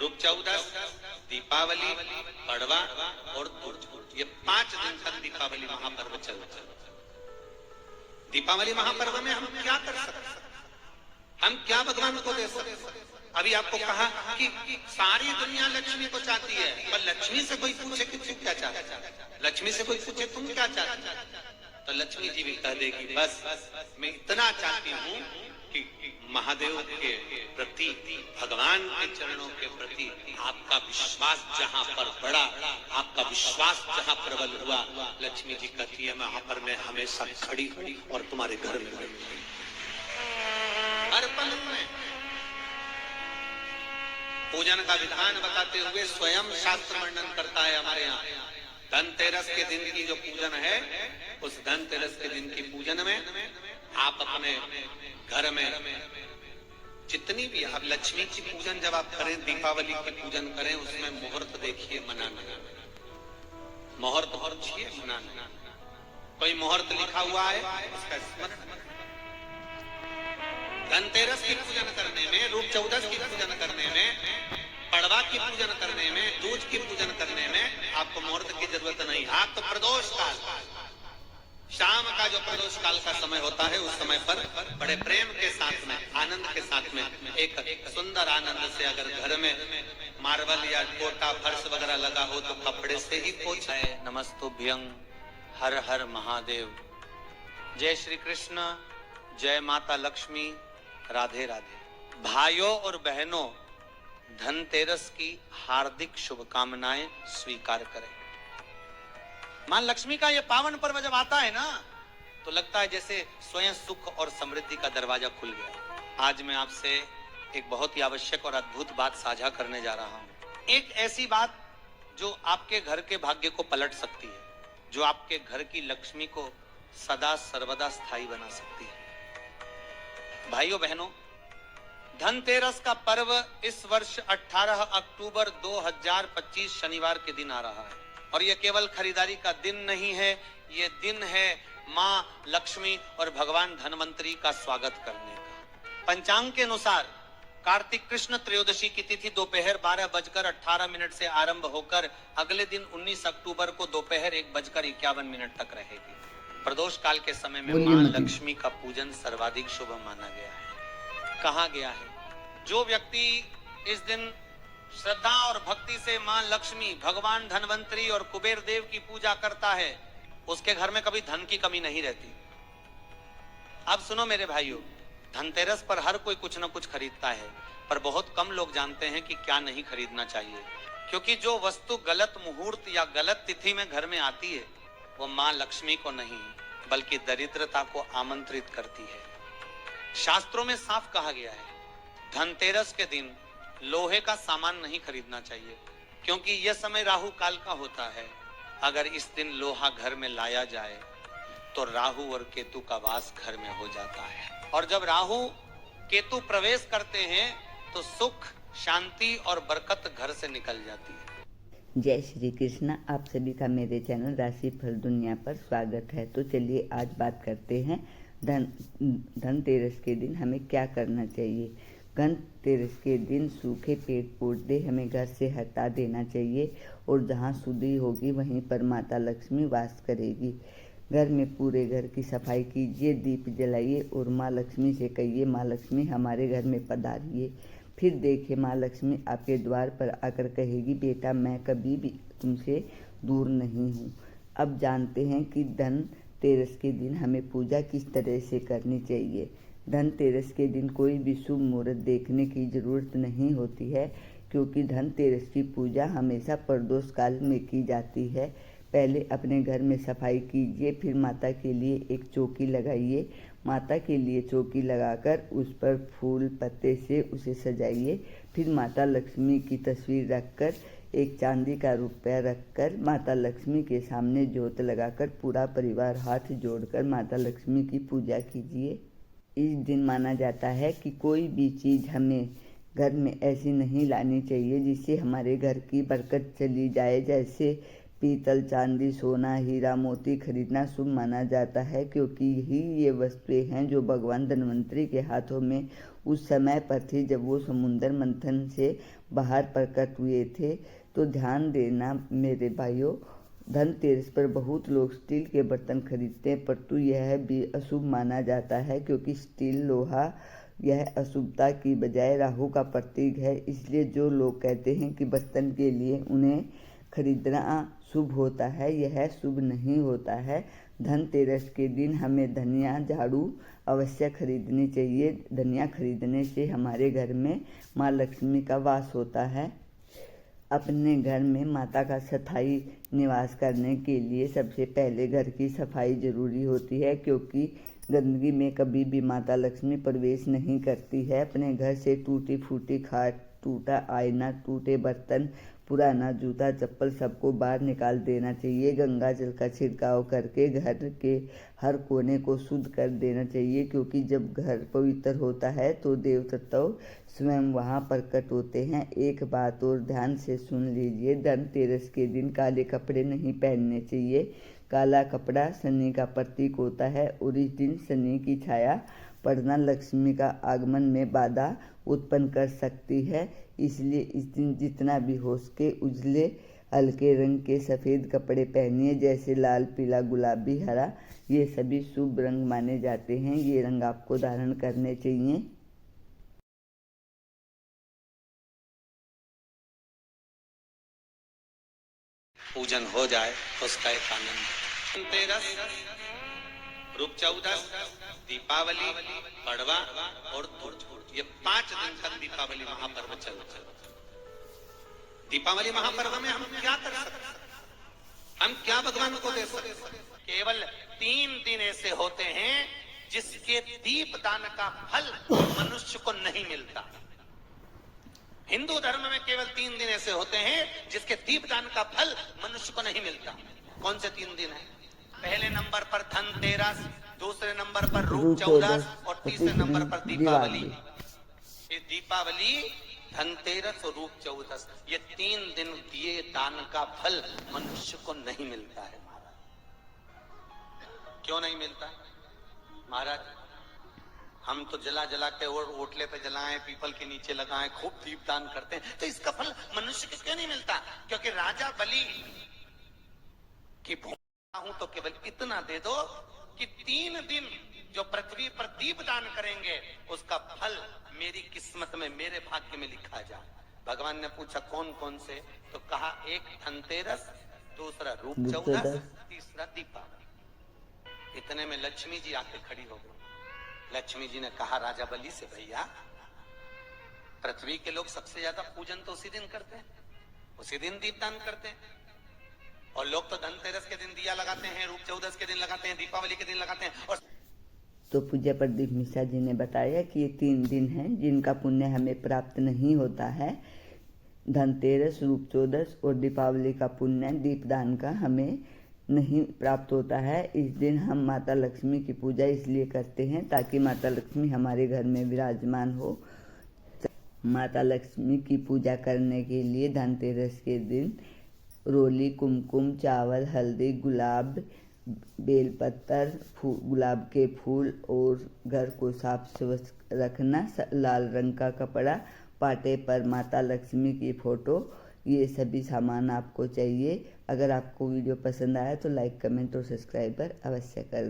रूप चौदस, दीपावली, पड़वा और दूज, ये 5 दिन तक दीपावली महापर्व चलता है। दीपावली महापर्व में हम क्या कर सकते, हम क्या भगवान को दे सकते? अभी आपको कहा कि सारी दुनिया लक्ष्मी को चाहती है, पर लक्ष्मी से कोई पूछे कि तू क्या चाहता है, लक्ष्मी से कोई पूछे तुम क्या चाहते, तो लक्ष्मी जी भी कह देगी बस मैं इतना चाहती हूँ कि महादेव के प्रति, भगवान के चरणों के प्रति आपका विश्वास जहां पर बढ़ा, आपका विश्वास जहां प्रबल हुआ, लक्ष्मी जी कहती है वहां पर मैं हमेशा खड़ी हूं और तुम्हारे घर में हर पल में। पूजन का विधान बताते हुए स्वयं शास्त्र वर्णन करता है हमारे यहाँ। धनतेरस के दिन की जो पूजन है, उस धनतेरस के दिन की पूजन में आप अपने घर में जितनी भी, अब लक्ष्मी की पूजन जब आप करें, दीपावली की पूजन करें, उसमें मुहूर्त देखिए, मनाना, मुहूर्त पूछिए, मनाना, कोई मुहूर्त लिखा हुआ है उसका स्मरण। धनतेरस की पूजन करने में, रूप चौदस की पूजन करने में, पड़वा की पूजन करने में, दूज की पूजन करने में आपको मुहूर्त की जरूरत नहीं। आप तो प्रदोष काल, शाम का जो प्रदोष काल का समय होता है, उस समय पर बड़े प्रेम के साथ में, आनंद के साथ में, एक सुंदर आनंद से अगर घर में मार्बल या कोटा फर्श वगैरह लगा हो तो कपड़े से ही पोछे। नमस्तुभ्यं, हर हर महादेव, जय श्री कृष्ण, जय माता लक्ष्मी, राधे राधे। भाइयों और बहनों, धनतेरस की हार्दिक शुभकामनाएं स्वीकार करें। मां लक्ष्मी का ये पावन पर्व जब आता है ना, तो लगता है जैसे स्वयं सुख और समृद्धि का दरवाजा खुल गया। आज मैं आपसे एक बहुत ही आवश्यक और अद्भुत बात साझा करने जा रहा हूं। एक ऐसी बात जो आपके घर के भाग्य को पलट सकती है, जो आपके घर की लक्ष्मी को सदा सर्वदा स्थायी बना सकती है। भाइयों बहनों, धनतेरस का पर्व इस वर्ष 18 अक्टूबर 2025 शनिवार के दिन आ रहा है, और यह केवल खरीदारी का दिन नहीं है, ये दिन है मां लक्ष्मी और भगवान धनवंतरी का स्वागत करने का। पंचांग के अनुसार कार्तिक कृष्ण त्रयोदशी की तिथि दोपहर 12:18 से आरंभ होकर अगले दिन 19 अक्टूबर को दोपहर 1:51 तक रहेगी। प्रदोष काल के समय में मां लक्ष्मी का पूजन सर्वाधिक शुभ माना गया है। कहा गया है, जो व्यक्ति इस दिन श्रद्धा और भक्ति से मां लक्ष्मी, भगवान धनवंतरी और कुबेर देव की पूजा करता है, उसके घर में कभी धन की कमी नहीं रहती। अब सुनो मेरे भाइयों, धनतेरस पर हर कोई कुछ न कुछ खरीदता है, पर बहुत कम लोग जानते हैं कि क्या नहीं खरीदना चाहिए, क्योंकि जो वस्तु गलत मुहूर्त या गलत तिथि में घर में आती है, वो मां लक्ष्मी को नहीं बल्कि दरिद्रता को आमंत्रित करती है। शास्त्रों में साफ कहा गया है, धनतेरस के दिन लोहे का सामान नहीं खरीदना चाहिए, क्योंकि यह समय राहु काल का होता है। अगर इस दिन लोहा घर में लाया जाए तो राहु और केतु का वास घर में हो जाता है, और जब राहु केतु प्रवेश करते हैं तो सुख, शांति और बरकत घर से निकल जाती है। जय श्री कृष्ण। आप सभी का मेरे चैनल राशिफल दुनिया पर स्वागत है। तो चलिए आज बात करते हैं धनतेरस के दिन हमें क्या करना चाहिए। धनतेरस के दिन सूखे पेड़ पौधे हमें घर से हटा देना चाहिए, और जहाँ शुद्धि होगी वहीं पर माता लक्ष्मी वास करेगी। घर में पूरे घर की सफाई कीजिए, दीप जलाइए और माँ लक्ष्मी से कहिए, माँ लक्ष्मी हमारे घर में पधारिए। फिर देखिए माँ लक्ष्मी आपके द्वार पर आकर कहेगी, बेटा मैं कभी भी तुमसे दूर नहीं हूँ। अब जानते हैं कि धनतेरस के दिन हमें पूजा किस तरह से करनी चाहिए। धनतेरस के दिन कोई भी शुभ मुहूर्त देखने की जरूरत नहीं होती है, क्योंकि धनतेरस की पूजा हमेशा प्रदोष काल में की जाती है। पहले अपने घर में सफाई कीजिए, फिर माता के लिए एक चौकी लगाइए। माता के लिए चौकी लगाकर उस पर फूल पत्ते से उसे सजाइए। फिर माता लक्ष्मी की तस्वीर रखकर एक चांदी का रुपया रखकर माता लक्ष्मी के सामने ज्योत लगाकर पूरा परिवार हाथ जोड़कर माता लक्ष्मी की पूजा कीजिए। इस दिन माना जाता है कि कोई भी चीज़ हमें घर में ऐसी नहीं लानी चाहिए जिससे हमारे घर की बरकत चली जाए। जैसे पीतल, चांदी, सोना, हीरा, मोती खरीदना शुभ माना जाता है, क्योंकि यही ये वस्तुएं हैं जो भगवान धनवंतरी के हाथों में उस समय पर थी जब वो समुद्र मंथन से बाहर प्रकट हुए थे। तो ध्यान देना मेरे भाइयों, धनतेरस पर बहुत लोग स्टील के बर्तन खरीदते हैं, परंतु यह भी अशुभ माना जाता है क्योंकि स्टील लोहा यह अशुभता की बजाय राहु का प्रतीक है। इसलिए जो लोग कहते हैं कि बर्तन के लिए उन्हें खरीदना शुभ होता है, यह शुभ नहीं होता है। धनतेरस के दिन हमें धनिया झाड़ू अवश्य खरीदनी चाहिए। धनिया खरीदने से हमारे घर में माँ लक्ष्मी का वास होता है। अपने घर में माता का स्थायी निवास करने के लिए सबसे पहले घर की सफाई जरूरी होती है, क्योंकि गंदगी में कभी भी माता लक्ष्मी प्रवेश नहीं करती है। अपने घर से टूटी फूटी खाट, टूटा आईना, टूटे बर्तन, पुराना जूता चप्पल सबको बाहर निकाल देना चाहिए। गंगा जल का छिड़काव करके घर के हर कोने को शुद्ध कर देना चाहिए, क्योंकि जब घर पवित्र होता है तो देवता स्वयं वहाँ प्रकट होते हैं। एक बात और ध्यान से सुन लीजिए, धनतेरस के दिन काले कपड़े नहीं पहनने चाहिए। काला कपड़ा शनि का प्रतीक होता है और इस दिन शनि की छाया पड़ना लक्ष्मी का आगमन में बाधा उत्पन्न कर सकती है। इसलिए इस दिन जितना भी हो सके उजले हल्के रंग के सफ़ेद कपड़े पहनिए, जैसे लाल, पीला, गुलाबी, हरा। ये सभी शुभ रंग माने जाते हैं। ये रंग आपको धारण करने चाहिए। पूजन हो जाए तो उसका एक आनंद। धनतेरस, रूप चौदस, दीपावली, पड़वा और दूज, ये 5 दिन तक दीपावली महापर्व चलता है। दीपावली महापर्व में हम क्या कर सकते हैं? हम क्या भगवान को दे सकते हैं? केवल 3 दिन ऐसे होते हैं जिसके दीपदान का फल मनुष्य को नहीं मिलता। हिंदू धर्म में केवल 3 दिन ऐसे होते हैं जिसके दीपदान का फल मनुष्य को नहीं मिलता। कौन से 3 दिन है? पहले नंबर पर धनतेरस, दूसरे नंबर पर रूप चौदस और तीसरे नंबर पर दीपावली। ये दीपावली, धनतेरस और रूप चौदस, ये 3 दिन दिए दान का फल मनुष्य को नहीं मिलता है महाराज। क्यों नहीं मिलता महाराज? हम तो जला जला के और ओटले पे जलाएं, पीपल के नीचे लगाएं, खूब दीपदान करते हैं, तो इसका फल मनुष्य को क्यों नहीं मिलता? क्योंकि राजा बलि की भूखा हूं तो केवल इतना दे दो कि 3 दिन जो पृथ्वी पर दीपदान करेंगे उसका फल मेरी किस्मत में, मेरे भाग्य में लिखा जाए। भगवान ने पूछा कौन कौन से, तो कहा एक धनतेरस, दूसरा रूप चौदस, तीसरा दीपावली। इतने में लक्ष्मी जी आके खड़ी हो गई। लक्ष्मी जी ने कहा राजा बलि से, भैया पृथ्वी के लोग सबसे ज्यादा पूजन तो उसी दिन करते हैं, उसी दिन दीपदान करते हैं। और लोग तो धनतेरस के दिन दिया लगाते हैं, रूप चौदस के दिन लगाते हैं, दीपावली के दिन लगाते हैं। और तो पूज्य प्रदीप मिश्रा जी ने बताया कि ये 3 दिन हैं जिनका पुण्य हमें प्राप्त नहीं होता है। धनतेरस, रूप चौदस और दीपावली का पुण्य, दीपदान का, हमें नहीं प्राप्त होता है। इस दिन हम माता लक्ष्मी की पूजा इसलिए करते हैं ताकि माता लक्ष्मी हमारे घर में विराजमान हो। माता लक्ष्मी की पूजा करने के लिए धनतेरस के दिन रोली, कुमकुम, चावल, हल्दी, गुलाब, बेलपत्र, गुलाब के फूल और घर को साफ स्वच्छ रखना, लाल रंग का कपड़ा, पाटे पर माता लक्ष्मी की फोटो, ये सभी सामान आपको चाहिए। अगर आपको वीडियो पसंद आया तो लाइक, कमेंट और सब्सक्राइब अवश्य कर